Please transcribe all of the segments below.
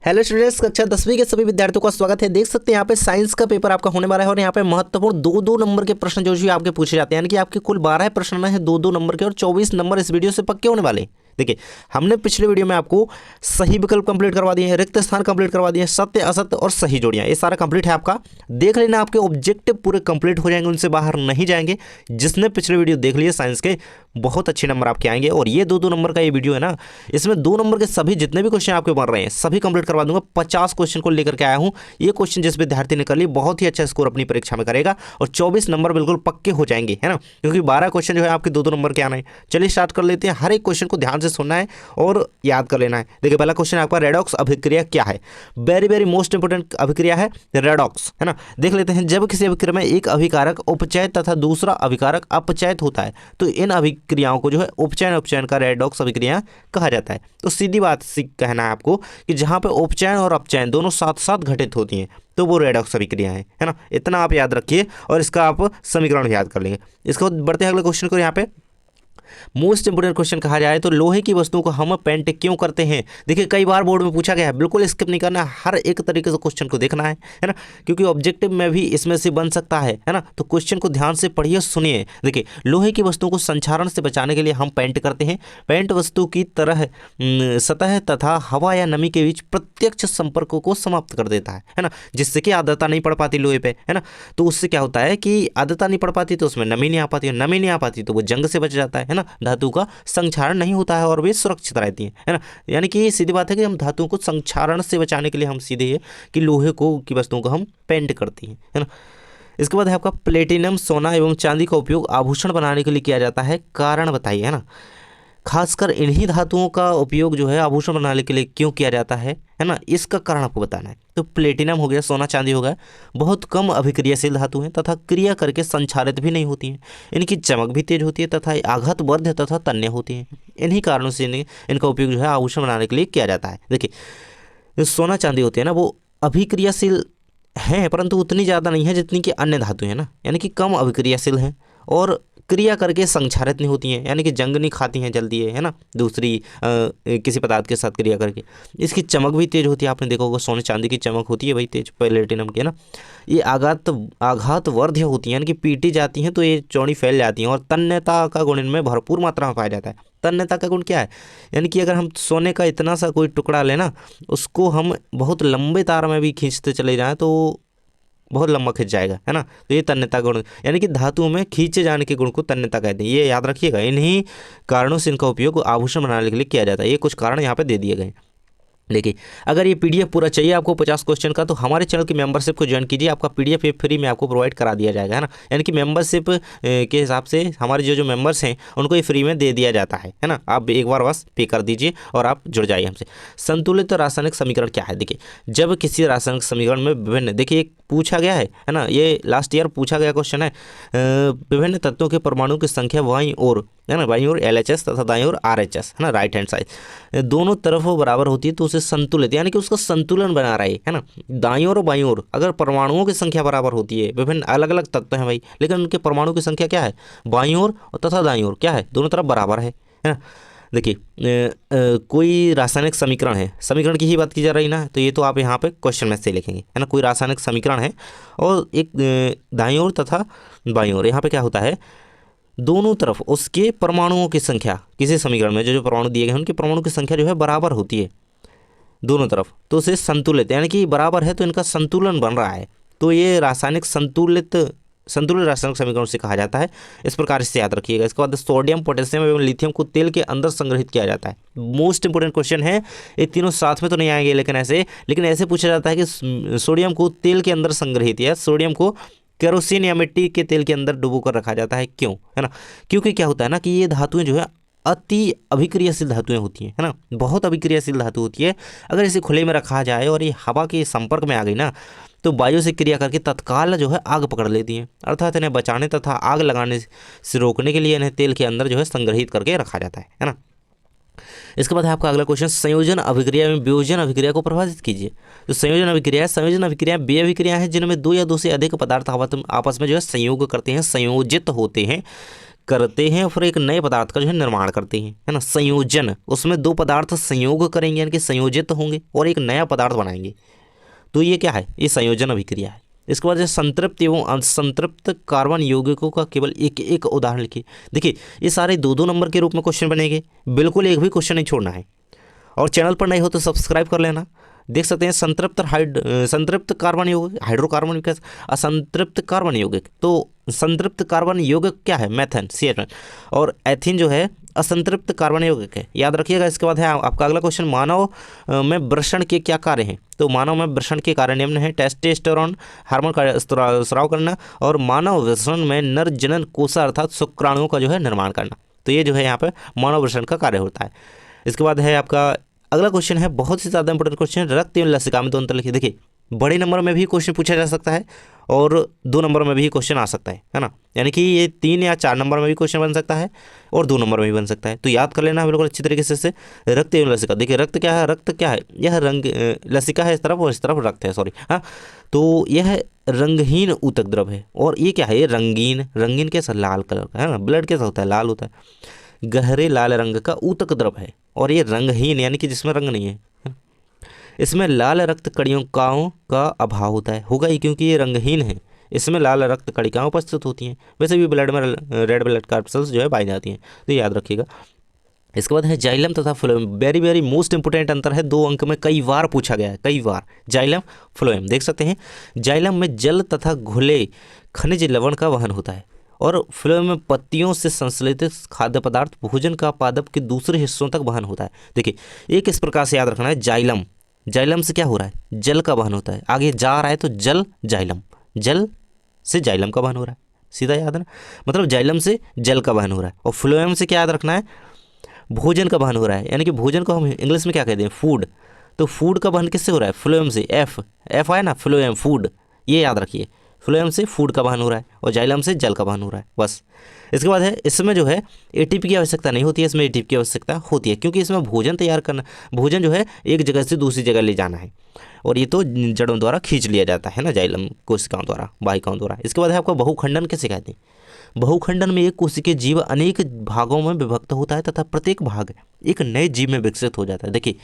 Hello students, कक्षा 10वीं के सभी विद्यार्थियों का स्वागत है। देख सकते हैं यहाँ पे साइंस का पेपर आपका होने वाला है और यहाँ पे महत्वपूर्ण दो नंबर के प्रश्न जो आपके पूछे जाते हैं, यानी कि आपके कुल 12 प्रश्न हैं दो नंबर के और 24 नंबर इस वीडियो से पक्के होने वाले हैं। देखिए, हमने पिछले वीडियो में आपको सही विकल्प कंप्लीट करवा दिए हैं, रिक्त स्थान कंप्लीट करवा दिए हैं, सत्य असत्य और सही जोड़ियां, ये सारा कंप्लीट है आपका। देख लेना, आपके ऑब्जेक्टिव पूरे कंप्लीट हो जाएंगे, उनसे बाहर नहीं जाएंगे। जिसने पिछले वीडियो देख लिए साइंस के, बहुत अच्छे नंबर आपके आएंगे। और ये दो नंबर का ये वीडियो है ना, इसमें 2 नंबर के सभी जितने भी क्वेश्चन आपके बन रहे हैं सभी कंप्लीट करवा दूंगा। 50 क्वेश्चन को लेकर के आया हूँ। ये क्वेश्चन जिस विद्यार्थी ने कर ली बहुत ही अच्छा स्कोर अपनी परीक्षा में करेगा और 24 नंबर बिल्कुल पक्के हो जाएंगे, है ना, क्योंकि 12 क्वेश्चन जो है आपके 2 नंबर के आना है। चलिए स्टार्ट कर लेते हैं। हर एक क्वेश्चन को ध्यान से सुनना है और याद कर लेना है। देखिए, पहला क्वेश्चन आपका, रेडॉक्स अभिक्रिया क्या है? वेरी मोस्ट इंपोर्टेंट अभिक्रिया है रेडॉक्स, है ना। देख लेते हैं, जब किसी अभिक्रिया में एक अभिकारक उपचयित तथा दूसरा अभिकारक अपचयित होता है तो इन अभिक्रियाओं को जो है उपचयन का रेडॉक्स अभिक्रिया कहा जाता है। तो सीधी बात कहना है आपको कि जहां पे उपचयन और अपचयन दोनों साथ साथ घटित होती हैं तो वो रेडॉक्स अभिक्रिया है ना। इतना आप याद रखिए और इसका आप समीकरण याद कर लेंगे। इसके बाद बढ़ते हैं अगले क्वेश्चन को। यहाँ पे मोस्ट इंपोर्टेंट क्वेश्चन कहा जाए तो लोहे की वस्तुओं को हम पेंट क्यों करते हैं? देखिए, कई बार बोर्ड में पूछा गया है, बिल्कुल स्किप नहीं करना, हर एक तरीके से क्वेश्चन को देखना है ना, क्योंकि ऑब्जेक्टिव में भी इसमें से बन सकता है ना। तो क्वेश्चन को ध्यान से पढ़िए, सुनिए। देखिए, लोहे की वस्तुओं को संक्षारण से बचाने के लिए हम पेंट करते हैं। पेंट वस्तु की तरह सतह तथा हवा या नमी के बीच प्रत्यक्ष संपर्क को समाप्त कर देता है ना, जिससे कि आर्द्रता नहीं पड़ पाती लोहे पे, है ना। तो उससे क्या होता है कि आर्द्रता नहीं पड़ पाती तो उसमें नमी नहीं आ पाती, नमी नहीं आ पाती तो वो जंग से बच जाता है ना। धातु का संक्षारण नहीं होता है और वे सुरक्षित रहती हैं, है ना। यानी कि सीधी बात है कि हम धातुओं को संक्षारण से बचाने के लिए हम सीधे ये कि लोहे को की वस्तुओं को हम पेंट करती हैं, है ना। इसके बाद है आपका प्लेटिनम, सोना एवं चांदी का उपयोग आभूषण बनाने के लिए किया जाता है, कारण बताइए, है ना। खासकर इन्हीं धातुओं का उपयोग जो है आभूषण बनाने के लिए क्यों किया जाता है ना, इसका कारण आपको बताना है। तो प्लेटिनम हो गया, सोना चांदी हो गया, बहुत कम अभिक्रियाशील धातु हैं तथा क्रिया करके संक्षारित भी नहीं होती हैं। इनकी चमक भी तेज होती है तथा आघात वर्ध्य तथा तन्य होती हैं। इन्हीं कारणों से इनका उपयोग जो है आभूषण बनाने के लिए किया जाता है। देखिए, जो सोना चांदी होती है ना, वो अभिक्रियाशील हैं परंतु उतनी ज़्यादा नहीं है जितनी कि अन्य धातु है ना, यानी कि कम अभिक्रियाशील हैं और क्रिया करके संक्षारित नहीं होती हैं, यानी कि जंग नहीं खाती हैं जल्दी, है ना, दूसरी किसी पदार्थ के साथ क्रिया करके। इसकी चमक भी तेज होती है, आपने देखा होगा सोने चांदी की चमक होती है भाई तेज, प्लेटिनम की, है ना। ये आघात वर्ध्य होती हैं, यानी कि पीटी जाती हैं तो ये चौड़ी फैल जाती हैं। और तन्यता का गुण इनमें भरपूर मात्रा में पाया जाता है। तन्यता का गुण क्या है? यानी कि अगर हम सोने का इतना सा कोई टुकड़ा लेना, उसको हम बहुत लंबे तार में भी खींचते चले जाएँ तो बहुत लंबा खिंच जाएगा, है ना। तो ये तन्यता गुण, यानी कि धातुओं में खींचे जाने के गुण को तन्यता कहते हैं। ये याद रखिएगा। इन्हीं कारणों से इनका उपयोग आभूषण बनाने के लिए किया जाता है। ये कुछ कारण यहाँ पे दे दिए गए। देखिए, अगर ये पीडीएफ पूरा चाहिए आपको 50 क्वेश्चन का, तो हमारे चैनल की मेंबरशिप को ज्वाइन कीजिए। आपका पीडीएफ ये फ्री में आपको प्रोवाइड करा दिया जाएगा, है ना। यानी कि मेंबरशिप के हिसाब से हमारे जो मेंबर्स हैं उनको ये फ्री में दे दिया जाता है ना। आप एक बार बस पे कर दीजिए और आप जुड़ जाइए हमसे। संतुलित रासायनिक समीकरण क्या है? देखिए, जब किसी रासायनिक समीकरण में विभिन्न, देखिए एक पूछा गया है ना, ये लास्ट ईयर पूछा गया क्वेश्चन है, विभिन्न तत्वों के परमाणु की संख्या बाईं ओर, है ना, बाईं ओर LHS तथा दाईं ओर RHS, है ना, राइट हैंड साइड, दोनों तरफों बराबर होती है तो उसे संतुलित, यानी कि उसका संतुलन बना रहा है ना। दाईं ओर और बाईं ओर अगर परमाणुओं की संख्या बराबर होती है, विभिन्न अलग अलग तत्व हैं भाई, लेकिन उनके परमाणु की संख्या क्या है? बाईं ओर तथा दाईं ओर क्या है? दोनों तरफ बराबर है ना। देखिए, कोई रासायनिक समीकरण है, समीकरण की ही बात की जा रही ना, तो ये तो आप यहाँ पे क्वेश्चन में से लिखेंगे, है ना। कोई रासायनिक समीकरण है और एक दाईं ओर तथा बाईं ओर, यहाँ पे क्या होता है, दोनों तरफ उसके परमाणुओं की संख्या, किसी समीकरण में जो परमाणु दिए गए हैं उनके परमाणु की संख्या जो है बराबर होती है दोनों तरफ, तो उसे संतुलित, यानी कि बराबर है तो इनका संतुलन बन रहा है, तो ये रासायनिक संतुलित रासायनिक समीकरण से कहा जाता है। इस प्रकार से याद रखिएगा। इसके बाद सोडियम, पोटेशियम एवं लिथियम को तेल के अंदर संग्रहित किया जाता है। मोस्ट इंपोर्टेंट क्वेश्चन है। ये तीनों साथ में तो नहीं आएंगे, लेकिन ऐसे पूछा जाता है कि सोडियम को तेल के अंदर संग्रहित, या सोडियम को केरोसिन या मिट्टी के तेल के अंदर डुबो कर रखा जाता है, क्यों, है ना। क्योंकि क्या होता है ना कि ये धातुएं जो है अति अभिक्रियाशील धातुएं होती हैं, है ना, बहुत अभिक्रियाशील धातु होती है। अगर इसे खुले में रखा जाए और ये हवा के संपर्क में आ गई ना, तो वायु से क्रिया करके तत्काल जो है आग पकड़ लेती हैं। अर्थात इन्हें बचाने तथा आग लगाने से रोकने के लिए इन्हें तेल के अंदर जो है संग्रहित करके रखा जाता है ना। इसके बाद है आपका अगला क्वेश्चन, संयोजन अभिक्रिया में वियोजन अभिक्रिया को प्रभावित कीजिए। तो संयोजन अभिक्रिया वे अभिक्रिया है जिनमें 2 या 2 से अधिक पदार्थ आपस में जो है संयोग करते हैं, संयोजित होते हैं। करते हैं और फिर एक नए पदार्थ का जो है निर्माण करते हैं, है ना। संयोजन, उसमें दो पदार्थ संयोग करेंगे यानी कि संयोजित होंगे और एक नया पदार्थ बनाएंगे, तो ये क्या है, ये संयोजन अभिक्रिया है। इसके बाद संतृप्त एवं असंतृप्त कार्बन यौगिकों का केवल एक एक उदाहरण लिखिए। देखिए ये सारे 2-2 नंबर के रूप में क्वेश्चन बनेंगे, बिल्कुल एक भी क्वेश्चन नहीं छोड़ना है। और चैनल पर नए हो तो सब्सक्राइब कर लेना। देख सकते हैं संतृप्त कार्बन यौगिक हाइड्रोकार्बन विकास, असंतृप्त कार्बन यौगिक, तो संतृप्त कार्बन यौगिक क्या है, मेथेन CH2, और एथीन जो है असंतृप्त कार्बन यौगिक है, याद रखिएगा। इसके बाद है आपका अगला क्वेश्चन, मानव में वृषण के क्या कार्य हैं। तो मानव में वृषण के कार्य निम्न है, टेस्टोस्टेरोन हार्मोन का स्राव करना और मानव वृषण में नर जनन कोशा अर्थात शुक्राणुओं का जो है निर्माण करना। तो ये जो है यहाँ पे मानव वृषण का कार्य होता है। इसके बाद है आपका अगला क्वेश्चन है, बहुत ही ज़्यादा इंपॉर्टेंट क्वेश्चन, रक्त एवं लसिका में 2 अंतर लिखिए। देखिए बड़े नंबर में भी क्वेश्चन पूछा जा सकता है और 2 नंबर में भी क्वेश्चन आ सकता है ना। यानी कि ये 3 या 4 नंबर में भी क्वेश्चन बन सकता है और 2 नंबर में भी बन सकता है। तो याद कर लेना बिल्कुल अच्छी तरीके से रक्त एवं लसिका। देखिए रक्त क्या है, रक्त क्या है, यह रंग, लसिका है इस तरफ और इस तरफ रक्त है, सॉरी हाँ। तो यह रंगहीन ऊतक द्रव है और ये क्या है, ये रंगीन, रंगीन कैसा, लाल कलर का है ना। ब्लड कैसा होता है, लाल होता है। गहरे लाल रंग का ऊतक द्रव है और ये रंगहीन यानी कि जिसमें रंग नहीं है। इसमें लाल रक्त कणिकाओं का अभाव होता है, होगा ही क्योंकि ये रंगहीन है। इसमें लाल रक्त कणिकाएं उपस्थित होती हैं, वैसे भी ब्लड में रेड ब्लड कार्पल्स जो है पाई जाती हैं, तो याद रखिएगा। इसके बाद है जाइलम तथा phloem, very very most important अंतर है, 2 अंक में कई बार पूछा गया है, कई बार। जाइलम फ्लोएम देख सकते हैं, जाइलम में जल तथा घुले खनिज लवण का वहन होता है और फ्लोएम में पत्तियों से संश्लेषित खाद्य पदार्थ भोजन का पादप के दूसरे हिस्सों तक वहन होता है। देखिए एक इस प्रकार से याद रखना है, जाइलम, जाइलम से क्या हो रहा है, जल का वहन होता है, आगे जा रहा है तो जल जाइलम, जल से जाइलम का वहन हो रहा है, सीधा याद है ना, मतलब जाइलम से जल का वहन हो रहा है। और फ्लोएम से क्या याद रखना है, भोजन का वहन हो रहा है, यानी कि भोजन को हम इंग्लिश में क्या कहते हैं, फूड। तो फूड का वहन किससे हो रहा है, फ्लोएम से, एफ आया ना, फ्लोएम फूड, ये याद रखिए। फ्लोएम से फूड का वहन हो रहा है और जाइलम से जल का वहन हो रहा है, बस। इसके बाद है इसमें जो है एटीपी की आवश्यकता नहीं होती है, इसमें एटीपी की आवश्यकता होती है क्योंकि इसमें भोजन तैयार करना, भोजन जो है एक जगह से दूसरी जगह ले जाना है और ये तो जड़ों द्वारा खींच लिया जाता है ना, जाइलम कोशिकाओं द्वारा, वाहिकाओं द्वारा। इसके बाद है आपका बहुखंडन कैसे कहते हैं। बहुखंडन में एक कोशिकीय जीव अनेक भागों में विभक्त होता है तथा प्रत्येक भाग एक नए जीव में विकसित हो जाता है। देखिए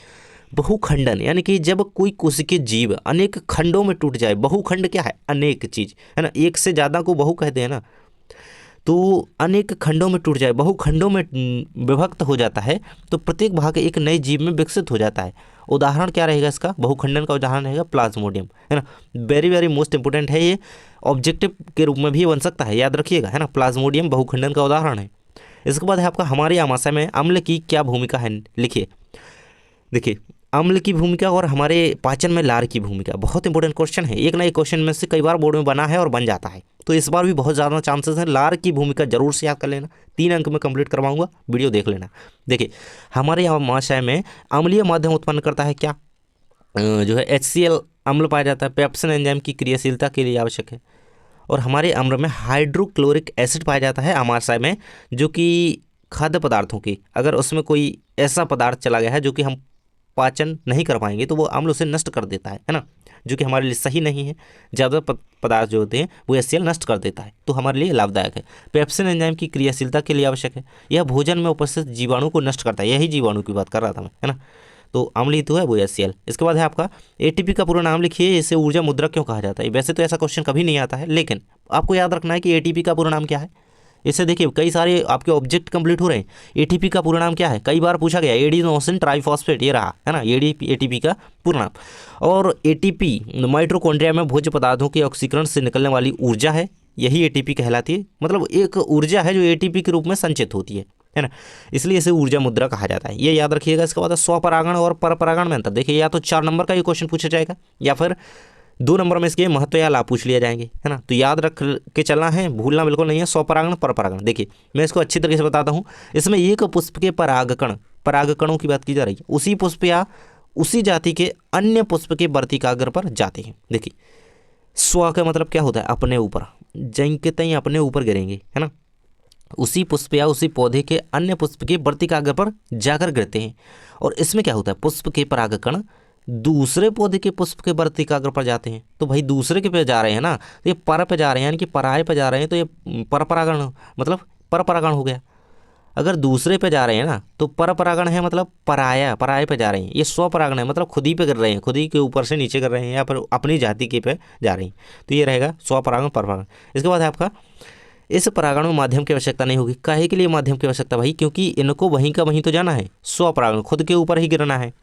बहुखंडन यानी कि जब कोई कोशिकीय जीव अनेक खंडों में टूट जाए, बहुखंड क्या है, अनेक चीज है ना, एक से ज़्यादा को बहु कहते हैं ना, तो अनेक खंडों में टूट जाए, बहुखंडों में विभक्त हो जाता है तो प्रत्येक भाग एक नए जीव में विकसित हो जाता है। उदाहरण क्या रहेगा इसका, बहुखंडन का उदाहरण रहेगा प्लाज्मोडियम, है ना, वेरी वेरी मोस्ट इंपोर्टेंट है, ये ऑब्जेक्टिव के रूप में भी बन सकता है, याद रखिएगा, है ना, प्लाज्मोडियम बहुखंडन का उदाहरण है। इसके बाद है आपका हमारे आमाशय में अम्ल की क्या भूमिका है, लिखिए। देखिए अम्ल की भूमिका और हमारे पाचन में लार की भूमिका, बहुत इंपॉर्टेंट क्वेश्चन है, एक ना एक क्वेश्चन में से कई बार बोर्ड में बना है और बन जाता है, तो इस बार भी बहुत ज़्यादा चांसेस हैं। लार की भूमिका जरूर से याद कर लेना, 3 अंक में कंप्लीट करवाऊंगा, वीडियो देख लेना। देखिए हमारे आमाशय में अम्लीय माध्यम उत्पन्न करता है क्या, जो है HCl अम्ल पाया जाता है, पेप्सिन एंजाइम की क्रियाशीलता के लिए आवश्यक है। और हमारे अम्ल में हाइड्रोक्लोरिक एसिड पाया जाता है आमाशय में, जो कि खाद्य पदार्थों की, अगर उसमें कोई ऐसा पदार्थ चला गया है जो कि हम पाचन नहीं कर पाएंगे तो वो अम्ल उसे नष्ट कर देता है ना, जो कि हमारे लिए सही नहीं है। ज़्यादा पदार्थ जो होते हैं वो HCl नष्ट कर देता है, तो हमारे लिए लाभदायक है। पेप्सिन एंजाइम की क्रियाशीलता के लिए आवश्यक है, यह भोजन में उपस्थित जीवाणु को नष्ट करता है, यही जीवाणु की बात कर रहा था मैं, है ना, तो अम्ल ही तो है वो HCl। इसके बाद है आपका ATP का पूरा नाम लिखिए, इसे ऊर्जा मुद्रा क्यों कहा जाता है। वैसे तो ऐसा क्वेश्चन कभी नहीं आता है, लेकिन आपको याद रखना है कि ATP का पूरा नाम क्या है। इससे देखिए कई सारे आपके ऑब्जेक्ट कंप्लीट हो रहे हैं। ATP का पूरा नाम क्या है, कई बार पूछा गया, एडिनोसिन ट्राइफॉस्फेट, ये रहा है ना, ATP का पूरा नाम। और ATP माइटोकॉन्ड्रिया में भोज्य पदार्थों के ऑक्सीकरण से निकलने वाली ऊर्जा है, यही ATP कहलाती है, मतलब एक ऊर्जा है जो ATP के रूप में संचित होती है ना, इसलिए इसे ऊर्जा मुद्रा कहा जाता है, ये याद रखिएगा। इसके बाद स्वपरागण और परपरागण में अंतर, देखिए या तो 4 नंबर का ये क्वेश्चन पूछा जाएगा या फिर 2 नंबर में इसके महत्व या लाभ पूछ लिया जाएंगे, है ना, तो याद रख के चलना है, भूलना बिल्कुल नहीं है। स्वपरागण परपरागण, देखिए मैं इसको अच्छी तरीके से बताता हूँ। इसमें एक पुष्प के परागकणों की बात की जा रही है, उसी पुष्प या उसी जाति के अन्य पुष्प के वर्तिकाग्र पर जाते हैं। देखिए स्व का मतलब क्या होता है, अपने ऊपर, जंग के तई अपने ऊपर गिरेंगे, है ना, उसी पुष्प या उसी पौधे के अन्य पुष्प के वर्तिकाग्र पर जाकर गिरते हैं। और इसमें क्या होता है, पुष्प के परागकण दूसरे पौधे के पुष्प के वर्तिकाग्र पर जाते हैं, तो भाई दूसरे के पे जा रहे हैं ना, तो ये पर पे जा रहे हैं, यानी कि पराय पे जा रहे हैं, तो ये परपरागण मतलब पर परागण हो गया। अगर दूसरे पे जा रहे हैं ना तो पर परागण है, मतलब पराये पे जा रहे हैं। ये स्वपरागण है, मतलब खुद ही पे कर रहे हैं, खुद ही के ऊपर से नीचे कर रहे हैं या फिर अपनी जाति के पे जा रही हैं, तो ये रहेगा स्वपरागण परपरागण। इसके बाद है आपका इस परागण में माध्यम की आवश्यकता नहीं होगी। काहे के लिए माध्यम की आवश्यकता भाई? क्योंकि इनको वहीं का वहीं तो जाना है, स्वपरागण खुद के ऊपर ही गिरना है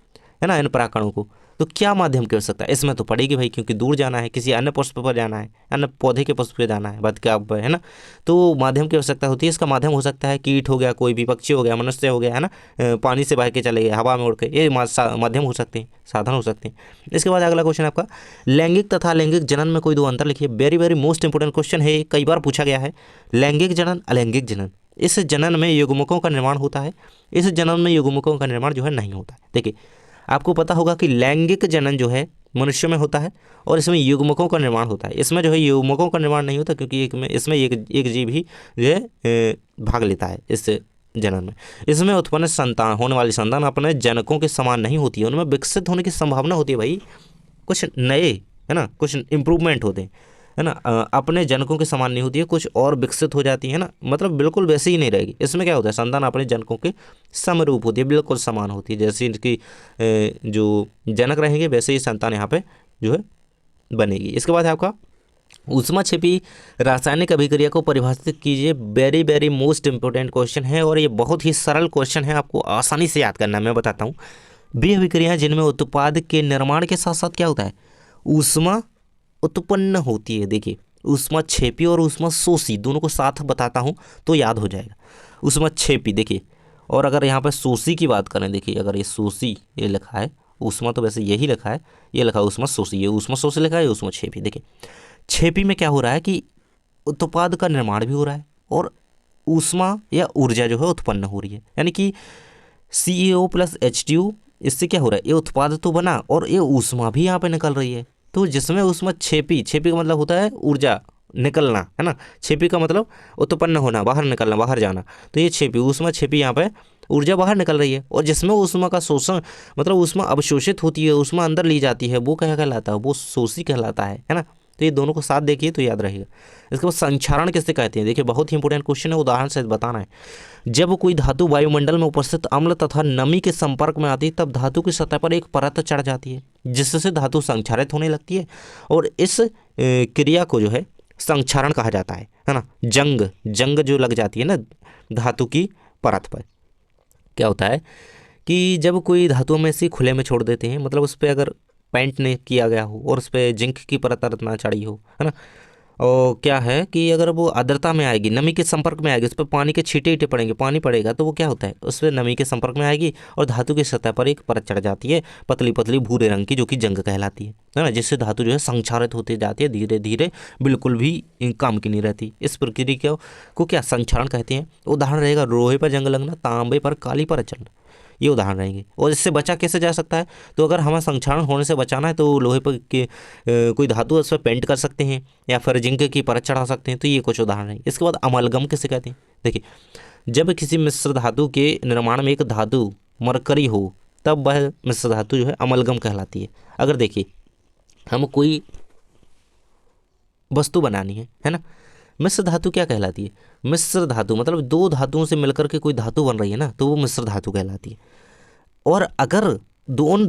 ना इन परागणों को। तो क्या माध्यम की आवश्यकता है? इसमें तो पड़ेगी भाई, क्योंकि दूर जाना है, किसी अन्य पुष्प पर जाना है, अन्य पौधे के पुष्प पर जाना है, बद का है ना, तो माध्यम की आवश्यकता होती है। इसका माध्यम हो सकता है कीट हो गया, कोई भी पक्षी हो गया, मनुष्य हो गया, है ना, पानी से बह के चले गए, हवा में उड़ के, ये माध्यम हो सकते हैं, साधन हो सकते हैं। इसके बाद अगला क्वेश्चन आपका लैंगिक तथा अलैंगिक जनन में कोई दो अंतर लिखिए। Very very most important question है, कई बार पूछा गया है। लैंगिक जनन, अलैंगिक जनन, इस जनन में युग्मकों का निर्माण होता है, इस जनन में युग्मकों का निर्माण जो है नहीं होता है। देखिए आपको पता होगा कि लैंगिक जनन जो है मनुष्य में होता है और इसमें युग्मकों का निर्माण होता है। इसमें जो है युग्मकों का निर्माण नहीं होता, क्योंकि इसमें एक जीव ही जो है भाग लेता है इस जनन में। इसमें उत्पन्न संतान, होने वाली संतान अपने जनकों के समान नहीं होती है, उनमें विकसित होने की संभावना होती है भाई, कुछ नए, है ना, कुछ इम्प्रूवमेंट होते हैं, है ना, अपने जनकों के समान नहीं होती है, कुछ और विकसित हो जाती है ना, मतलब बिल्कुल वैसे ही नहीं रहेगी। इसमें क्या होता है, संतान अपने जनकों के समरूप होती है, बिल्कुल समान होती है, जैसे इनकी जो जनक रहेंगे वैसे ही संतान यहाँ पे जो है बनेगी। इसके बाद है आपका ऊष्मा छिपी रासायनिक अभिक्रिया को परिभाषित कीजिए। Very very most important question है और ये बहुत ही सरल क्वेश्चन है, आपको आसानी से याद करना है। मैं बताता हूँ, वे अभिक्रियाएं जिनमें उत्पाद के निर्माण के साथ साथ क्या होता है, ऊष्मा उत्पन्न होती है। देखिए ऊष्मा छेपी और ऊष्मा शोषी दोनों को साथ बताता हूँ तो याद हो जाएगा। ऊष्मा छेपी देखिए, और अगर यहाँ पर शोषी की बात करें, देखिए अगर ये शोषी ये लिखा है, ऊष्मा तो वैसे यही लिखा है, ये लिखा है ऊष्मा शोषी, ये ऊष्मा शोषी लिखा है, ये ऊष्मा छेपी। देखिए छेपी में क्या हो रहा है कि उत्पाद का निर्माण भी हो रहा है और ऊष्मा या ऊर्जा जो है उत्पन्न हो रही है, यानी कि CaO प्लस H2O, इससे क्या हो रहा है, ये उत्पाद तो बना और ये ऊष्मा भी यहाँ पे निकल रही है। तो जिसमें ऊष्मा छेपी, छेपी का मतलब होता है ऊर्जा निकलना, है ना, छेपी का मतलब उत्पन्न होना, बाहर निकलना, बाहर जाना, तो ये छेपी, ऊष्मा छेपी, यहाँ पे ऊर्जा बाहर निकल रही है। और जिसमें ऊष्मा का शोषण, मतलब ऊष्मा अवशोषित होती है, ऊष्मा अंदर ली जाती है, वो क्या कहलाता है, वो शोषी कहलाता है ना। तो ये दोनों को साथ देखिए तो याद रहेगा। इसके बाद संक्षारण किससे कहते हैं? देखिए बहुत ही इंपॉर्टेंट क्वेश्चन है, उदाहरण से बताना है। जब कोई धातु वायुमंडल में उपस्थित अम्ल तथा नमी के संपर्क में आती है तब धातु की सतह पर एक परत चढ़ जाती है, जिससे धातु संक्षारित होने लगती है और इस क्रिया को जो है संक्षारण कहा जाता है ना। जंग जो लग जाती है ना धातु की परत पर, क्या होता है कि जब कोई धातु में से खुले में छोड़ देते हैं, मतलब उस पर अगर पेंट नहीं किया गया हो और उस पर जिंक की परत ना चढ़ी हो, है ना, और क्या है कि अगर वो आर्द्रता में आएगी, नमी के संपर्क में आएगी, उस पर पानी के छींटे ईटे पड़ेंगे, पानी पड़ेगा, तो वो क्या होता है, उस पर नमी के संपर्क में आएगी और धातु की सतह पर एक परत चढ़ जाती है, पतली पतली भूरे रंग की, जो कि जंग कहलाती है ना, जिससे धातु जो है संक्षारित होती जाती है धीरे धीरे, बिल्कुल भी काम की नहीं रहती। इस प्रक्रिया को क्या संक्षारण कहते हैं। उदाहरण रहेगा लोहे पर जंग लगना, तांबे पर काली परत चढ़ना, ये उदाहरण रहेंगे। और इससे बचा कैसे जा सकता है, तो अगर हमें संक्षारण होने से बचाना है तो लोहे पर के कोई धातु उस पर पेंट कर सकते हैं या फिर जिंक की परत चढ़ा सकते हैं, तो ये कुछ उदाहरण है। इसके बाद अमलगम किसे कहते हैं? देखिए जब किसी मिश्र धातु के निर्माण में एक धातु मरकरी हो तब वह मिश्र धातु जो है अमलगम कहलाती है। अगर देखिए हम कोई वस्तु बनानी है ना, मिश्र धातु क्या कहलाती है? मिश्र धातु मतलब दो धातुओं से मिलकर के कोई धातु बन रही है ना, तो वो मिश्र धातु कहलाती है। और अगर उन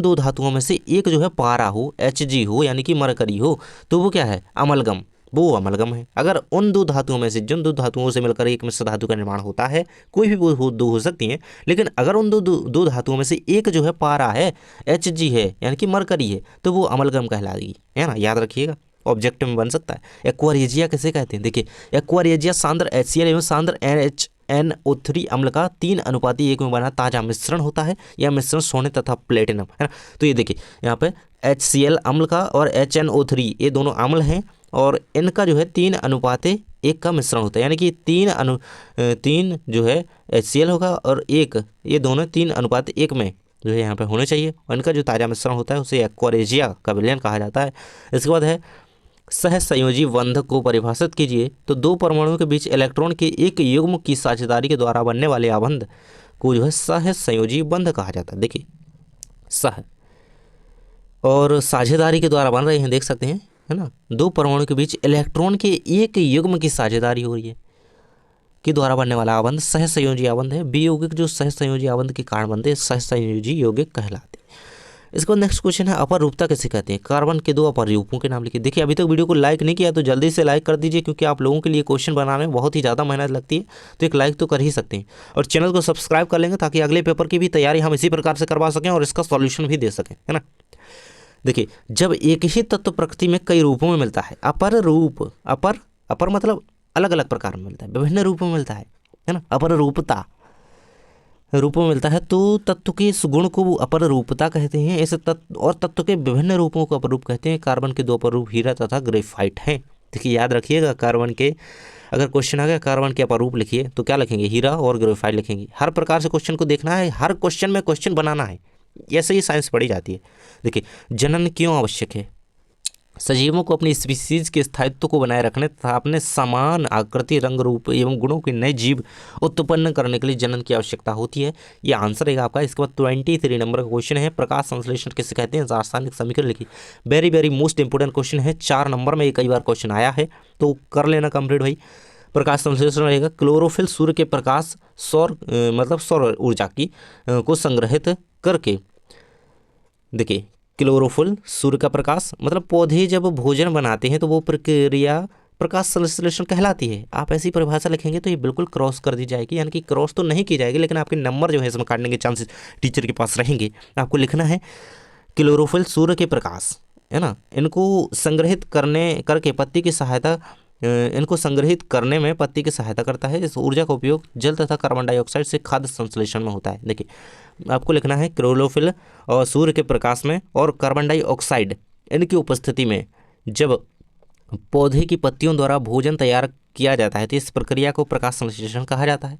दो धातुओं में से एक जो है पारा हो, Hg हो, यानी कि मरकरी हो, तो वो क्या है, अमलगम, वो अमलगम है। अगर उन दो धातुओं में से, जिन दो धातुओं से मिलकर एक मिश्र धातु का निर्माण होता है, कोई भी वो दो हो सकती हैं, लेकिन अगर उन दो धातुओं में से एक जो है पारा है, Hg है, यानी कि मरकरी है, तो वो अमलगम कहलाएगी, है ना, याद रखिएगा, ऑब्जेक्ट में बन सकता है। एक्वारेजिया किसे कहते हैं? देखिए एक्वारेजिया सांद्र HCl एवं सांद्र NH2NO3 अम्ल का 3:1 में बना ताजा मिश्रण होता है। यह मिश्रण सोने तथा प्लेटिनम, है ना। तो ये देखिए यहाँ पे HCl अम्ल का और HNO3 ये दोनों अम्ल हैं और इनका जो है 3:1 का मिश्रण होता है, यानी कि 3 जो है HCl होगा और एक, ये दोनों 3:1 में जो है यहाँ पे होने चाहिए। और इनका जो ताजा मिश्रण होता है उसे एक्वारेजिया का विलयन कहा जाता है। इसके बाद है सहसंयोजी बंध को परिभाषित कीजिए। तो दो परमाणुओं के बीच इलेक्ट्रॉन के एक युग्म की साझेदारी के द्वारा बनने वाले आबंध को जो है सहसंयोजी बंध कहा जाता है। देखिए सह और साझेदारी के द्वारा बन रहे हैं, देख सकते हैं, है ना। दो परमाणु के बीच इलेक्ट्रॉन के एक युग्म की साझेदारी हो रही है, के द्वारा बनने वाला आबंध सहसंयोजी आबंध है। वियौगिक जो सहसंयोजी आबंध के कारण बनते हैं सहसंयोजी यौगिक कहलाते हैं। इसके बाद नेक्स्ट क्वेश्चन है अपर रूपता किसे कहते हैं? कार्बन के 2 अपर रूपों के नाम लिखिए। देखिए अभी तक वीडियो को लाइक नहीं किया तो जल्दी से लाइक कर दीजिए, क्योंकि आप लोगों के लिए क्वेश्चन बनाने में बहुत ही ज़्यादा मेहनत लगती है, तो एक लाइक तो कर ही सकते हैं। और चैनल को सब्सक्राइब कर लेंगे ताकि अगले पेपर की भी तैयारी हम इसी प्रकार से करवा सकें और इसका सॉल्यूशन भी दे सकें, है ना। देखिए जब एक ही तत्व प्रकृति में कई रूपों में मिलता है, अपर रूप, अपर मतलब अलग अलग प्रकार में मिलता है, विभिन्न रूपों में मिलता है ना, अपर रूपता रूपों में मिलता है, तो तत्व के इस गुण को अपर रूपता कहते हैं। इस तत्व और तत्व के विभिन्न रूपों को अपर रूप कहते हैं। कार्बन के 2 अपर रूप हीरा तथा ग्रेफाइट हैं। देखिए याद रखिएगा, कार्बन के अगर क्वेश्चन आ गया कार्बन के अपर रूप लिखिए तो क्या लिखेंगे? हीरा और ग्रेफाइट लिखेंगे। हर प्रकार से क्वेश्चन को देखना है, हर क्वेश्चन में क्वेश्चन बनाना है, ऐसे ही साइंस पढ़ी जाती है। देखिए जनन क्यों आवश्यक है? सजीवों को अपनी स्पीसीज के स्थायित्व को बनाए रखने तथा अपने समान आकृति, रंग, रूप एवं गुणों के नए जीव उत्पन्न करने के लिए जनन की आवश्यकता होती है। ये आंसर है आपका। इसके बाद 23 नंबर का क्वेश्चन है प्रकाश संश्लेषण किसे कहते हैं? रासायनिक समीकरण लिखिए। Very very most important question है, 4 नंबर में कई बार क्वेश्चन आया है, तो कर लेना कंप्लीट भाई। प्रकाश संश्लेषण रहेगा क्लोरोफिल सूर्य के प्रकाश सौर ऊर्जा की को संग्रहित करके। देखिए क्लोरोफिल सूर्य का प्रकाश मतलब पौधे जब भोजन बनाते हैं तो वो प्रक्रिया प्रकाश संश्लेषण कहलाती है। आप ऐसी परिभाषा लिखेंगे तो ये बिल्कुल क्रॉस कर दी जाएगी, यानी कि क्रॉस तो नहीं की जाएगी, लेकिन आपके नंबर जो है इसमें काटने के चांसेस टीचर के पास रहेंगे। आपको लिखना है क्लोरोफिल सूर्य के प्रकाश, है ना, इनको संग्रहित करके पत्ती की सहायता इनको संग्रहित करने में पत्ती की सहायता करता है। इस ऊर्जा का उपयोग जल तथा कार्बन डाइऑक्साइड से खाद्य संश्लेषण में होता है। देखिए आपको लिखना है क्लोरोफिल और सूर्य के प्रकाश में और कार्बन डाइऑक्साइड इनकी उपस्थिति में जब पौधे की पत्तियों द्वारा भोजन तैयार किया जाता है तो इस प्रक्रिया को प्रकाश संश्लेषण कहा जाता है।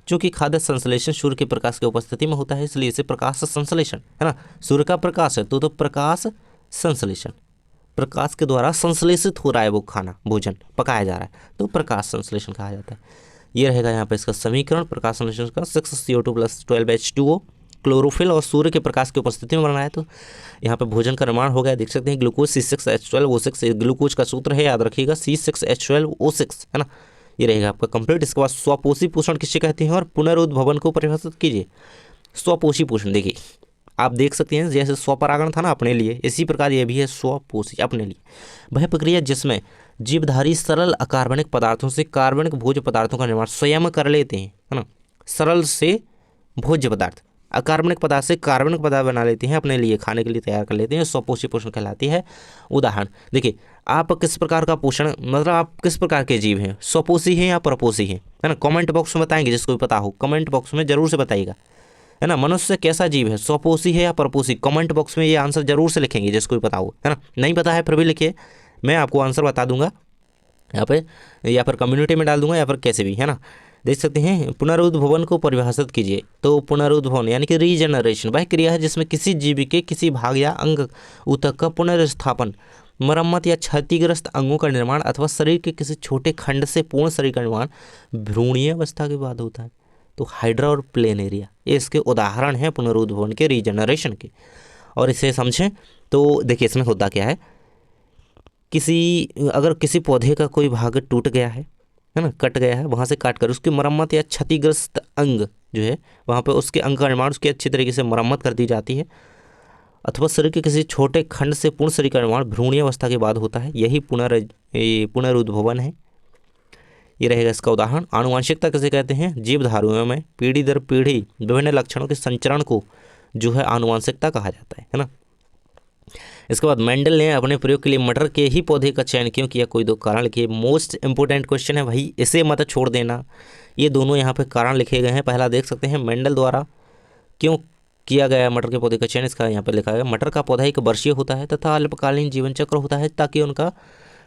चूँकि खाद्य संश्लेषण सूर्य के प्रकाश की उपस्थिति में होता है इसलिए इसे प्रकाश संश्लेषण, है ना, सूर्य का प्रकाश है तो प्रकाश संश्लेषण, प्रकाश के द्वारा संश्लेषित हो रहा है वो खाना, भोजन पकाया जा रहा है तो प्रकाश संश्लेषण कहा जाता है। ये रहेगा यहाँ पे इसका समीकरण प्रकाश संश्लेषण का। 6CO2 + 12H2O क्लोरोफिल और सूर्य के प्रकाश की उपस्थिति में बना है तो यहाँ पे भोजन का निर्माण हो गया। देख सकते हैं ग्लूकोज C6H12O6 ग्लूकोज का सूत्र है, याद रखिएगा C6H12O6, है ना। ये रहेगा आपका कंप्लीट। इसके बाद स्वपोषी पोषण किसे कहते हैं और पुनरुद्भवन को परिभाषित कीजिए। स्वपोषी पोषण देखिए आप देख सकते हैं जैसे स्वपरागण था ना अपने लिए, इसी प्रकार ये भी है स्वपोषी अपने लिए। वह प्रक्रिया जिसमें जीवधारी सरल अकार्बनिक पदार्थों से कार्बनिक भोज्य पदार्थों का निर्माण स्वयं कर लेते हैं, है ना। सरल से भोज्य पदार्थ, अकार्बनिक पदार्थ से कार्बनिक पदार्थ बना लेते हैं, अपने लिए खाने के लिए तैयार कर लेते हैं, स्वपोषी पोषण कहलाती है। उदाहरण देखिए आप किस प्रकार का पोषण मतलब आप किस प्रकार के जीव हैं, स्वपोषी हैं या परपोषी हैं, है ना। कमेंट बॉक्स में बताएंगे, जिसको भी पता हो कमेंट बॉक्स में जरूर से बताइएगा, है ना। मनुष्य कैसा जीव है, स्वपोषी है या परपोषी? कमेंट बॉक्स में ये आंसर जरूर से लिखेंगे जिसको भी पता हो, है ना। नहीं पता है फिर भी लिखिए, मैं आपको आंसर बता दूंगा यहाँ पे, या फिर कम्युनिटी में डाल दूंगा या फिर कैसे भी, है ना। देख सकते हैं पुनरुद्भवन को परिभाषित कीजिए। तो पुनरुद्भवन यानी कि रीजनरेशन वह क्रिया है जिसमें किसी जीव के किसी भाग या अंग ऊतक का पुनर्स्थापन, मरम्मत या क्षतिग्रस्त अंगों का निर्माण अथवा शरीर के किसी छोटे खंड से पूर्ण शरीर का निर्माण भ्रूणीय अवस्था के बाद होता है। तो हाइड्रा और प्लेनेरिया ये इसके उदाहरण हैं पुनरुद्भवन के, रीजनरेशन के। और इसे समझें तो देखिए इसमें होता क्या है, अगर किसी पौधे का कोई भाग टूट गया है ना, कट गया है, वहाँ से काट कर उसकी मरम्मत या क्षतिग्रस्त अंग जो है वहाँ पे उसके अंग का निर्माण उसकी अच्छी तरीके से मरम्मत कर दी जाती है, अथवा शरीर के किसी छोटे खंड से पूर्ण शरीर का निर्माण भ्रूणीय अवस्था के बाद होता है। यही पुनरुद्भवन है। ये रहेगा इसका उदाहरण। आनुवंशिकता किसे कहते हैं? जीवधारुओं में पीढ़ी दर पीढ़ी विभिन्न लक्षणों के संचरण को जो है आनुवंशिकता कहा जाता है ना। इसके बाद मेंडल ने अपने प्रयोग के लिए मटर के ही पौधे का चयन क्यों किया? कोई 2 कारण लिखिए। मोस्ट इंपोर्टेंट क्वेश्चन है भाई, इसे मत छोड़ देना। ये दोनों यहाँ पे कारण लिखे गए हैं। पहला देख सकते हैं मेंडल द्वारा क्यों किया गया मटर के पौधे का चयन, इसका यहाँ पे लिखा गया। मटर का पौधा एक वर्षीय होता है तथा अल्पकालीन जीवन चक्र होता है, ताकि उनका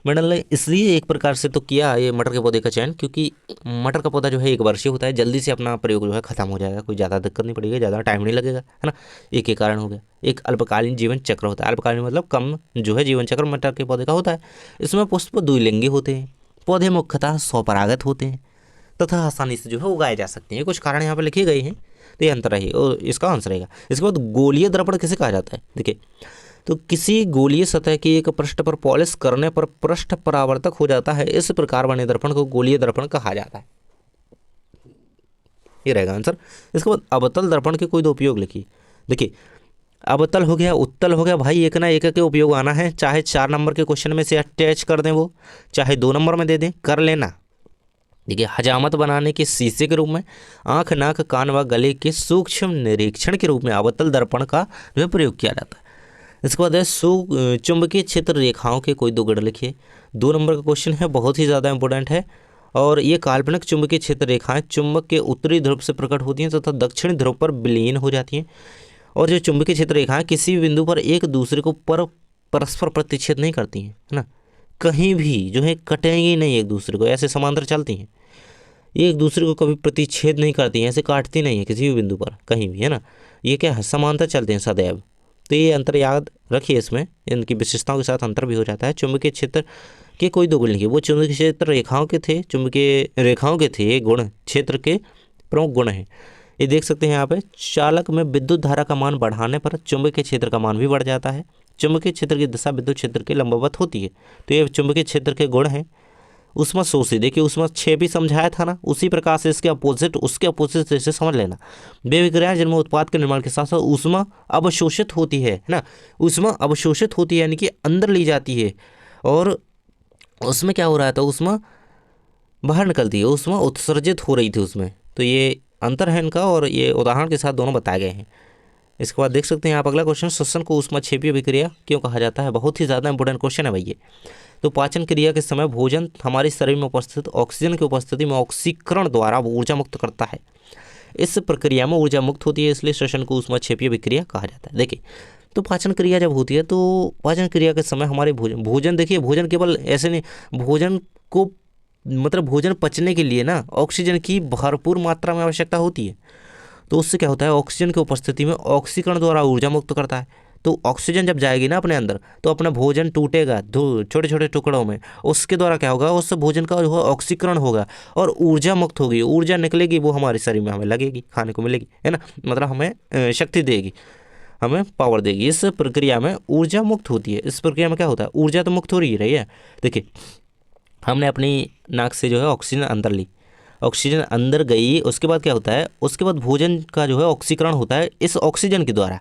मेंडल ने इसलिए एक प्रकार से तो किया ये मटर के पौधे का चयन क्योंकि मटर का पौधा जो है 1 वर्षीय होता है, जल्दी से अपना प्रयोग जो है खत्म हो जाएगा, कोई ज़्यादा दिक्कत नहीं पड़ेगी, ज़्यादा टाइम नहीं लगेगा, है ना। एक ही कारण हो गया। एक अल्पकालीन जीवन चक्र होता है, अल्पकालीन मतलब कम जो है जीवन चक्र मटर के पौधे का होता है। इसमें पुष्प द्विलिंगी होते हैं, पौधे मुख्यतः स्वपरागत होते हैं तथा आसानी से जो है उगाए जा सकते हैं। कुछ कारण यहाँ पर लिखे गए हैं, तो ये अंतर है और इसका आंसर रहेगा। इसके बाद गोलीय दर्पण किसे कहा जाता है? देखिए तो किसी गोलीय सतह की एक पृष्ठ पर पॉलिश करने पर पृष्ठ परावर्तक हो जाता है, इस प्रकार बने दर्पण को गोलीय दर्पण कहा जाता है। ये रहेगा आंसर। इसके बाद अवतल दर्पण के कोई दो उपयोग लिखिए। देखिए अवतल हो गया, उत्तल हो गया, भाई एक ना एक के उपयोग आना है, चाहे 4 नंबर के क्वेश्चन में से अटैच कर दें वो, चाहे 2 नंबर में दे दें, कर लेना। देखिए हजामत बनाने के शीशे के रूप में, आंख नाक कान व गले के सूक्ष्म निरीक्षण के रूप में अवतल दर्पण का जो है प्रयोग किया जाता है। इसके बाद है चुंबकीय क्षेत्र रेखाओं के कोई दो गण लिखिए। 2 नंबर का क्वेश्चन है, बहुत ही ज़्यादा इंपॉर्टेंट है। और ये काल्पनिक चुंबकीय क्षेत्र रेखाएं चुंबक के उत्तरी ध्रुव से प्रकट होती हैं तथा दक्षिणी ध्रुव पर विलीन हो जाती हैं। और जो चुंबकीय क्षेत्र रेखाएं किसी भी बिंदु पर एक दूसरे को परस्पर प्रतिच्छेद नहीं करती हैं, है ना, कहीं भी जो है कटेंगी नहीं एक दूसरे को, ऐसे समांतर चलती हैं, ये एक दूसरे को कभी प्रतिच्छेद नहीं करती हैं, ऐसे काटती नहीं है किसी भी बिंदु पर कहीं भी, है ना, ये क्या है, समांतर चलते हैं सदैव। तो ये अंतर याद रखिए, इसमें इनकी विशेषताओं के साथ अंतर भी हो जाता है। चुंबकीय क्षेत्र के कोई दो गुण लिखिए। वो चुंबकीय क्षेत्र रेखाओं के थे, चुंबकीय रेखाओं के थे, ये गुण क्षेत्र के प्रमुख गुण हैं। ये देख सकते हैं यहाँ पे, चालक में विद्युत धारा का मान बढ़ाने पर चुंबकीय क्षेत्र का मान भी बढ़ जाता है। चुंबकीय क्षेत्र की दिशा विद्युत क्षेत्र के लंबवत होती है। तो ये चुंबकीय क्षेत्र के गुण हैं। उष्मा शोषी, देखिए उष्मा 6 भी समझाया था ना, उसी प्रकार से इसके अपोजिट, उसके अपोजिट से समझ लेना। वे विक्रियाएं जिनमें उत्पाद के निर्माण के साथ साथ उष्मा अवशोषित होती है ना, उष्मा अवशोषित होती है यानी कि अंदर ली जाती है, और उसमें क्या हो रहा था, उष्मा बाहर निकलती है, उष्मा उत्सर्जित हो रही थी उसमें। तो ये अंतर है इनका, और ये उदाहरण के साथ दोनों बताए गए हैं। इसके बाद देख सकते हैं आप अगला क्वेश्चन, श्वसन को ऊष्माक्षेपीय अभिक्रिया क्यों कहा जाता है। बहुत ही ज़्यादा इंपॉर्टेंट क्वेश्चन है भैया। तो पाचन क्रिया के समय भोजन हमारे शरीर में उपस्थित ऑक्सीजन की उपस्थिति में ऑक्सीकरण द्वारा ऊर्जा मुक्त करता है। इस प्रक्रिया में ऊर्जा मुक्त होती है, इसलिए श्वसन को ऊष्माक्षेपीय अभिक्रिया कहा जाता है। देखिए तो पाचन क्रिया जब होती है, तो पाचन क्रिया के समय हमारे भोजन देखिए, भोजन केवल ऐसे नहीं, भोजन को मतलब भोजन पचने के लिए ना ऑक्सीजन की भरपूर मात्रा में आवश्यकता होती है। तो उससे क्या होता है, ऑक्सीजन की उपस्थिति में ऑक्सीकरण द्वारा ऊर्जा मुक्त करता है। तो ऑक्सीजन जब जाएगी ना अपने अंदर, तो अपना भोजन टूटेगा छोटे छोटे टुकड़ों में, उसके द्वारा क्या होगा, उस भोजन का जो है ऑक्सीकरण होगा और ऊर्जा मुक्त होगी, ऊर्जा निकलेगी, वो हमारे शरीर में हमें लगेगी, खाने को मिलेगी, है ना, मतलब हमें शक्ति देगी, हमें पावर देगी। इस प्रक्रिया में ऊर्जा मुक्त होती है। इस प्रक्रिया में क्या होता है, ऊर्जा तो मुक्त हो रही है। देखिए हमने अपनी नाक से जो है ऑक्सीजन अंदर ली, ऑक्सीजन अंदर गई, उसके बाद क्या होता है, उसके बाद भोजन का जो है ऑक्सीकरण होता है इस ऑक्सीजन के द्वारा,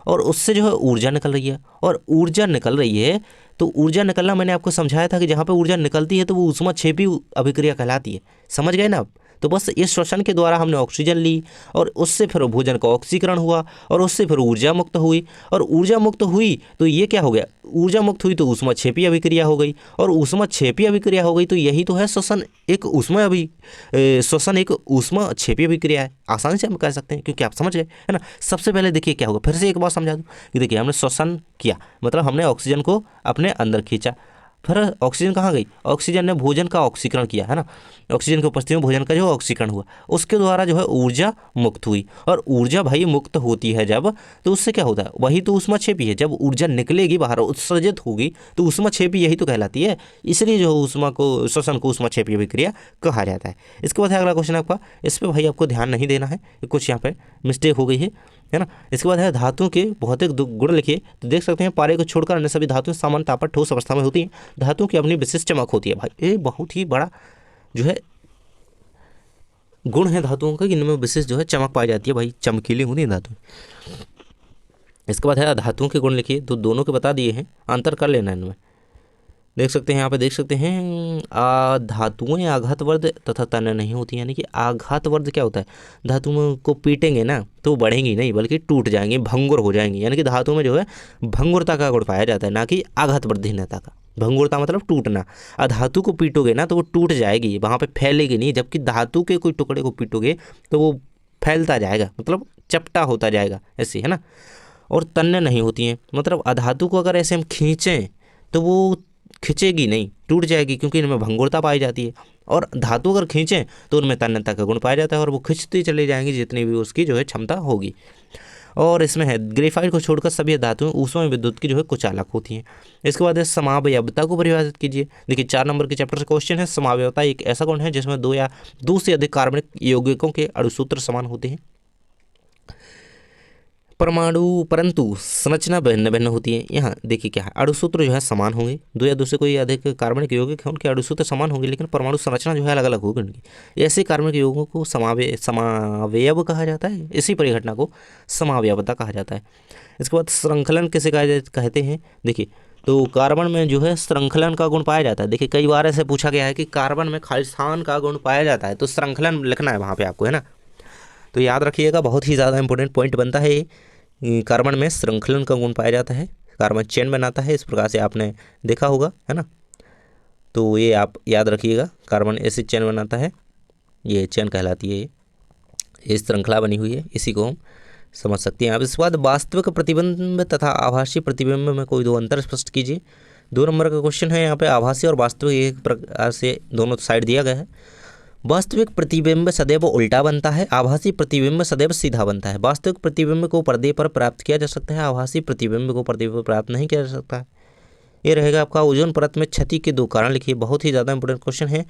और उससे जो है ऊर्जा निकल रही है। और ऊर्जा निकल रही है, तो ऊर्जा निकलना मैंने आपको समझाया था कि जहाँ पे ऊर्जा निकलती है तो वो ऊष्माक्षेपी अभिक्रिया कहलाती है। समझ गए ना आप। तो बस इस श्वसन के द्वारा हमने ऑक्सीजन ली, और उससे फिर भोजन का ऑक्सीकरण हुआ, और उससे फिर ऊर्जा मुक्त हुई, और ऊर्जा मुक्त हुई तो ये क्या हो गया, ऊर्जा मुक्त हुई तो ऊष्माक्षेपी अभिक्रिया हो गई, और ऊष्माक्षेपी अभिक्रिया हो गई तो यही तो है श्वसन। एक श्वसन एक ऊष्माक्षेपी अभिक्रिया है, आसानी से हम कह सकते हैं, क्योंकि आप समझ गए, है ना। सबसे पहले देखिए क्या होगा, फिर से एक बार समझा दूँ कि देखिए हमने श्वसन किया, मतलब हमने ऑक्सीजन को अपने अंदर खींचा, फिर ऑक्सीजन कहाँ गई, ऑक्सीजन ने भोजन का ऑक्सीकरण किया, है ना, ऑक्सीजन की उपस्थिति में भोजन का जो ऑक्सीकरण हुआ, उसके द्वारा जो है ऊर्जा मुक्त हुई। और ऊर्जा भाई मुक्त होती है जब, तो उससे क्या होता है, वही तो ऊष्माक्षेपी है। जब ऊर्जा निकलेगी बाहर, उत्सर्जित होगी, तो ऊष्माक्षेपी यही तो कहलाती है। इसलिए जो ऊष्मा को, श्वसन को ऊष्माक्षेपी अभिक्रिया कहा जाता है। इसके बाद है अगला क्वेश्चन आपका, इस पर भाई आपको ध्यान नहीं देना है, कुछ यहाँ पे मिस्टेक हो गई है ना। इसके बाद है धातुओं के भौतिक गुण लिखिए। तो देख सकते हैं पारे को छोड़कर अन्य सभी धातुएं सामान्य पर ठोस अवस्था में होती हैं। धातुओं की अपनी विशिष्ट चमक होती है। भाई ये बहुत ही बड़ा जो है गुण है धातुओं का, इनमें विशेष जो है चमक पाई जाती है, भाई चमकीली होती है धातु। इसके बाद है धातुओं के गुण लिखिए। तो दोनों के बता दिए हैं, अंतर कर लेना इनमें। देख सकते हैं यहाँ पे, देख सकते हैं धातुएं आघातवर्ध तथा तन्य नहीं होती, यानी कि आघातवर्ध क्या होता है, धातुओं को पीटेंगे ना तो बढ़ेंगी नहीं बल्कि टूट जाएंगी, भंगुर हो जाएंगी। यानी कि धातु में जो है भंगुरता का गुण पाया जाता है, ना कि आघातवर्धीनता का। भंगुरता मतलब टूटना, धातु को पीटोगे ना तो वो टूट जाएगी, वहाँ पे फैलेगी नहीं। जबकि धातु के कोई टुकड़े को पीटोगे तो वो फैलता जाएगा, मतलब चपटा होता जाएगा, ऐसे, है ना। और तन्य नहीं होती हैं, मतलब अधातु को अगर ऐसे हम खींचें तो वो खिंचेगी नहीं, टूट जाएगी, क्योंकि इनमें भंगुरता पाई जाती है। और धातु अगर खींचें तो उनमें तन्यता का गुण पाया जाता है, और वो खिंचती चली जाएंगी जितनी भी उसकी जो है क्षमता होगी। और इसमें है ग्रेफाइट को छोड़कर सभी धातुएं ऊष्मा विद्युत की जो है कुचालक होती हैं। इसके बाद है समावयवता को परिभाषित कीजिए। देखिए 4 नंबर के चैप्टर से क्वेश्चन है। समावयवता एक ऐसा गुण है जिसमें 2 या 2 से अधिक कार्बनिक यौगिकों के अणुसूत्र समान होते हैं। परमाणु परंतु संरचना भिन्न भिन्न होती है। यहाँ देखिए क्या है, अणुसूत्र जो है समान होंगे, दो या दो से कोई अधिक कार्बनिक यौगिक है उनके अणुसूत्र समान होंगे, लेकिन परमाणु संरचना जो है अलग अलग होगी उनकी। ऐसे कार्बनिक यौगों को समावयव कहा जाता है, इसी परिघटना को समावयवता कहा जाता है। इसके बाद श्रृंखलन किसे कहते हैं, देखिए तो कार्बन में जो है श्रृंखलन का गुण पाया जाता है। देखिए कई बार ऐसे पूछा गया है कि कार्बन में खालिस्तान का गुण पाया जाता है, तो श्रृंखलन लिखना है वहाँ पे आपको, है ना। तो याद रखिएगा, बहुत ही ज़्यादा इंपॉर्टेंट पॉइंट बनता है ये। कार्बन में श्रृंखलन का गुण पाया जाता है, कार्बन चेन बनाता है, इस प्रकार से आपने देखा होगा, है ना। तो ये आप याद रखिएगा, कार्बन ऐसे चेन बनाता है, ये चेन कहलाती है, ये श्रृंखला बनी हुई है, इसी को हम समझ सकते हैं आप। इसके बाद वास्तविक प्रतिबिंब तथा आभासी प्रतिबिंब में कोई दो अंतर स्पष्ट कीजिए। 2 नंबर का क्वेश्चन है यहाँ पे, आभासी और वास्तविक एक प्रकार से दोनों साइड दिया गया है। वास्तविक प्रतिबिंब सदैव उल्टा बनता है, आभासी प्रतिबिंब सदैव सीधा बनता है। वास्तविक प्रतिबिंब को पर्दे पर प्राप्त किया जा सकता है, आभासी प्रतिबिंब को पर्दे पर प्राप्त नहीं किया जा सकता है। ये रहेगा आपका ओजोन परत में क्षति के 2 कारण लिखिए, बहुत ही ज़्यादा इंपोर्टेंट क्वेश्चन है।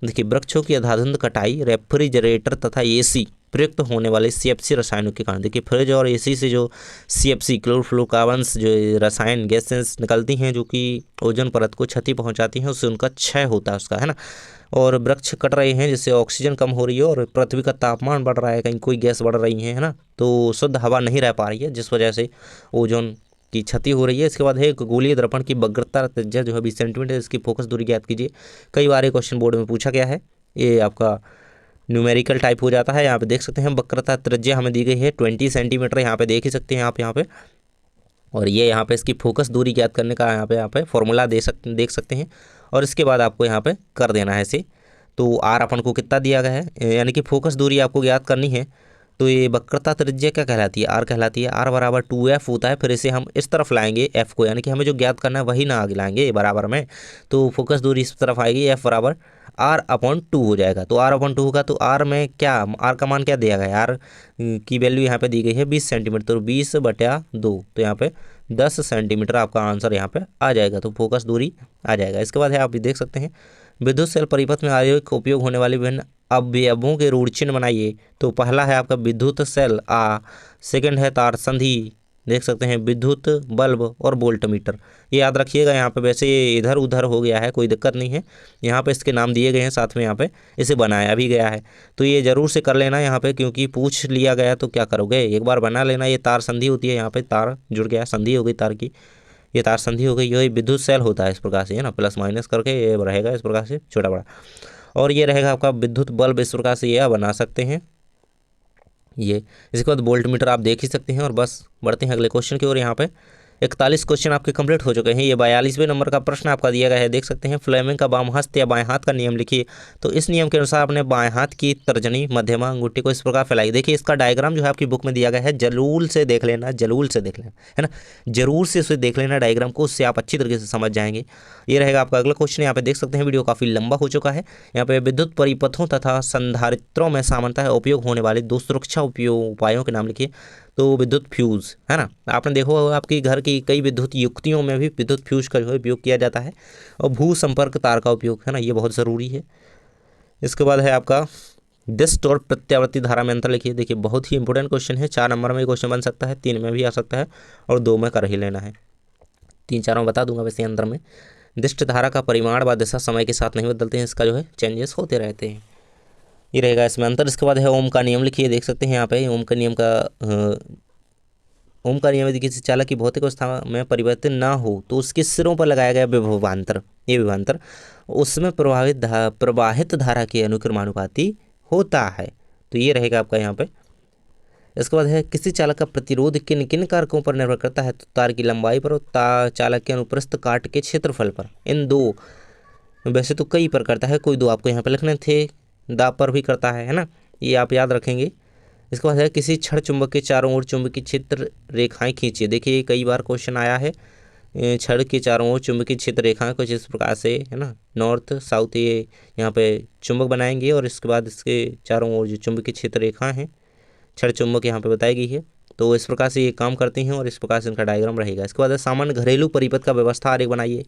देखिए वृक्षों की अंधाधुंध कटाई, रेफ्रिजरेटर तथा एसी प्रयुक्त होने वाले सीएफसी रसायनों के कारण। देखिए फ्रिज और एसी से जो सीएफसी क्लोरोफ्लोरोकार्बन्स जो रसायन गैसेस निकलती हैं जो कि ओजोन परत को क्षति पहुंचाती हैं, उससे उनका क्षय होता है उसका, है ना। और वृक्ष कट रहे हैं जिससे ऑक्सीजन कम हो रही है और पृथ्वी का तापमान बढ़ रहा है, कहीं कोई गैस बढ़ रही है ना, तो शुद्ध हवा नहीं रह पा रही है, जिस वजह से ओजोन की क्षति हो रही है। इसके बाद है एक गोलीय दर्पण की वक्रता त्रिज्या जो है 20 सेंटीमीटर, इसकी फोकस दूरी ज्ञात कीजिए। कई बार ये क्वेश्चन बोर्ड में पूछा गया है, ये आपका न्यूमेरिकल टाइप हो जाता है। यहाँ पे देख सकते हैं वक्रता त्रिज्या हमें दी गई है 20 सेंटीमीटर, यहाँ पे देख ही सकते हैं आप यहाँ पे। और ये यहाँ पे इसकी फोकस दूरी ज्ञात करने का यहाँ पे फॉर्मूला देख सकते हैं। और इसके बाद आपको यहाँ पे कर देना है ऐसे। तो आर अपन को कितना दिया गया है, यानी कि फोकस दूरी आपको ज्ञात करनी है। तो ये वक्रता त्रिज्या क्या कहलाती है, आर कहलाती है। आर बराबर 2f होता है, फिर इसे हम इस तरफ लाएंगे f को, यानी कि हमें जो ज्ञात करना है वही ना आगे लाएंगे बराबर में। तो फोकस दूरी इस तरफ आएगी, f बराबर r/2 हो जाएगा। तो r/2 होगा, तो r में क्या, r का मान क्या दिया गया है, r की वैल्यू यहाँ पे दी गई है 20 सेंटीमीटर, तो 20/2, तो यहाँ पे 10 सेंटीमीटर आपका आंसर यहाँ पे आ जाएगा। तो फोकस दूरी आ जाएगा। इसके बाद है आप देख सकते हैं विद्युत सेल परिपथ में आयोग का उपयोग होने वाले विभिन्न अवयवों के रूढ़ चिन्ह बनाइए। तो पहला है आपका विद्युत सेल आ, सेकंड है तार संधि, देख सकते हैं विद्युत बल्ब और वोल्ट मीटर। ये याद रखिएगा, यहाँ पे वैसे ये इधर उधर हो गया है, कोई दिक्कत नहीं है, यहाँ पे इसके नाम दिए गए हैं, साथ में यहाँ पे इसे बनाया भी गया है। तो ये जरूर से कर लेना यहाँ पे, क्योंकि पूछ लिया गया तो क्या करोगे, एक बार बना लेना। ये तार संधि होती है, यहाँ पे तार जुड़ गया, संधि हो गई तार की, ये तार संधि हो गई। यही विद्युत सेल होता है इस प्रकार से, है ना, प्लस माइनस करके ये रहेगा इस प्रकार से छोटा बड़ा। और ये रहेगा आपका विद्युत बल्ब, इस प्रकार से ये बना सकते हैं ये। इसके बाद वोल्ट मीटर आप देख ही सकते हैं। और बस बढ़ते हैं अगले क्वेश्चन की ओर। यहाँ पे 41 क्वेश्चन आपके कंप्लीट हो चुके हैं। ये 42वें नंबर का प्रश्न आपका दिया गया है, देख सकते हैं फ्लेमिंग का बाम हस्त या बाएं हाथ का नियम लिखिए। तो इस नियम के अनुसार आपने बाएं हाथ की तर्जनी मध्यमा अंगूठी को इस प्रकार फैलाई। देखिए इसका डायग्राम जो है आपकी बुक में दिया गया है, जरूर से देख लेना, जरूर से देख लेना, है ना, जरूर से उसे देख लेना डायग्राम को, उससे आप अच्छी तरीके से समझ जाएंगे। ये रहेगा आपका अगला क्वेश्चन। यहाँ पे देख सकते हैं वीडियो काफ़ी लंबा हो चुका है। यहाँ पे विद्युत परिपथों तथा संधारित्रों में सामान्यतः उपयोग होने वाले 2 सुरक्षा उपायों के नाम लिखिए। तो विद्युत फ्यूज़, है ना, आपने देखो आपकी घर की कई विद्युत युक्तियों में भी विद्युत फ्यूज का जो है उपयोग किया जाता है। और भू संपर्क तार का उपयोग, है ना, ये बहुत ज़रूरी है। इसके बाद है आपका डिस्ट और प्रत्यावर्ती धारा में अंतर लिखिए। देखिए बहुत ही इंपॉर्टेंट क्वेश्चन है, 4 नंबर में क्वेश्चन बन सकता है, 3 में भी आ सकता है और 2 में कर ही लेना है। 3-4 में बता दूंगा वैसे अंतर में। डिस्ट धारा का परिमाण व दिशा समय के साथ नहीं बदलते हैं, इसका जो है चेंजेस होते रहते हैं, ये रहेगा इसमें अंतर। इसके बाद है ओम का नियम लिखिए। देख सकते हैं यहाँ पे ओम का नियम यदि किसी चालक की भौतिक अवस्था में परिवर्तन ना हो तो उसके सिरों पर लगाया गया विभवांतर, ये विभवांतर उसमें प्रवाहित धारा के अनुक्रमानुपाती होता है। तो ये रहेगा आपका यहाँ पे। इसके बाद है किसी चालक का प्रतिरोध किन किन कारकों पर निर्भर करता है। तो तार की लंबाई पर और चालक के अनुप्रस्थ काट के क्षेत्रफल पर। इन 2 वैसे तो कई पर करता है, कोई 2 आपको यहाँ पे लिखने थे, दाब पर भी करता है ना, ये आप याद रखेंगे। इसके बाद है किसी क्षण चुंबक के चारों ओर चुंबकीय क्षेत्र रेखाएं खींचिए। देखिए कई बार क्वेश्चन आया है, क्षण के चारों ओर चुंबकीय क्षेत्र रेखाएं कुछ इस प्रकार से, है ना, नॉर्थ साउथ, ये यहाँ पे चुंबक बनाएंगे और इसके बाद इसके चारों ओर जो चुंबकीय क्षेत्र रेखाएं हैं, क्षण चुंबक यहाँ पे बताई गई है। तो इस प्रकार से ये काम करती हैं और इस प्रकार से इनका डायग्राम रहेगा। इसके बाद सामान्य घरेलू परिपथ का व्यवस्था आरेख बनाइए।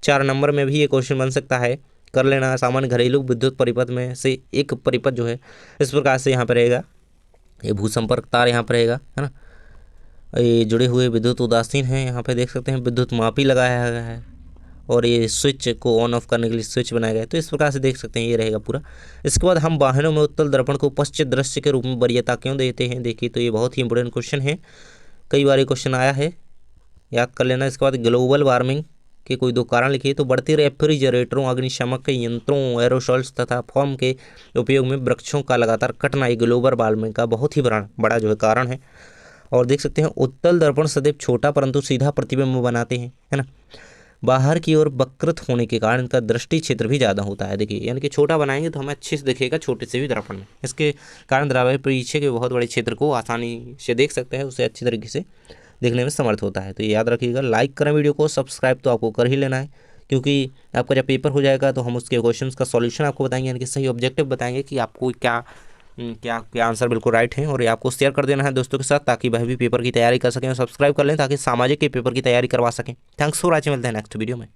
4 नंबर में भी ये क्वेश्चन बन सकता है, कर लेना। सामान्य घरेलू विद्युत परिपथ में से एक परिपथ जो है इस प्रकार से यहाँ पर रहेगा, ये भूसंपर्क तार यहाँ पर रहेगा, है ना। ये जुड़े हुए विद्युत उदासीन हैं। यहाँ पे देख सकते हैं विद्युत मापी लगाया गया है और ये स्विच को ऑन ऑफ करने के लिए स्विच बनाया गया है। तो इस प्रकार से देख सकते हैं ये रहेगा पूरा। इसके बाद हम वाहनों में उत्तल दर्पण को पश्चिम दृश्य के रूप में वरीयता क्यों देते हैं? देखिए, तो ये बहुत ही इंपॉर्टेंट क्वेश्चन है, कई बार ये क्वेश्चन आया है, याद कर लेना। इसके बाद ग्लोबल वार्मिंग के कोई 2 कारण लिखिए। तो बढ़ते रेफ्रिजरेटरों, अग्निशमक के यंत्रों, एरोसॉल्स तथा फोम के उपयोग में वृक्षों का लगातार कटना ये ग्लोबल वार्मिंग का बहुत ही बड़ा जो है कारण है। और देख सकते हैं उत्तल दर्पण सदैव छोटा परंतु सीधा प्रतिबिंब बनाते हैं, है ना। बाहर की ओर वक्रत होने के कारण इनका दृष्टि क्षेत्र भी ज़्यादा होता है। देखिए, यानी कि छोटा बनाएंगे तो हमें अच्छे से दिखेगा छोटे से भी दर्पण में। इसके कारण द्रव्य पीछे के बहुत बड़े क्षेत्र को आसानी से देख सकते हैं, उसे अच्छी तरीके से देखने में समर्थ होता है। तो ये याद रखिएगा। लाइक करें वीडियो को, सब्सक्राइब तो आपको कर ही लेना है, क्योंकि आपका जब पेपर हो जाएगा तो हम उसके क्वेश्चंस का सॉल्यूशन आपको बताएंगे, यानी कि सही ऑब्जेक्टिव बताएंगे कि आपको क्या क्या क्या आंसर बिल्कुल राइट है। और ये आपको शेयर कर देना है दोस्तों के साथ, ताकि वह भी पेपर की तैयारी कर सकें, और सब्सक्राइब कर लें ताकि सामाजिक के पेपर की तैयारी करवा सकें। थैंक्स फॉर वॉचिंग, मिलते हैं नेक्स्ट वीडियो में।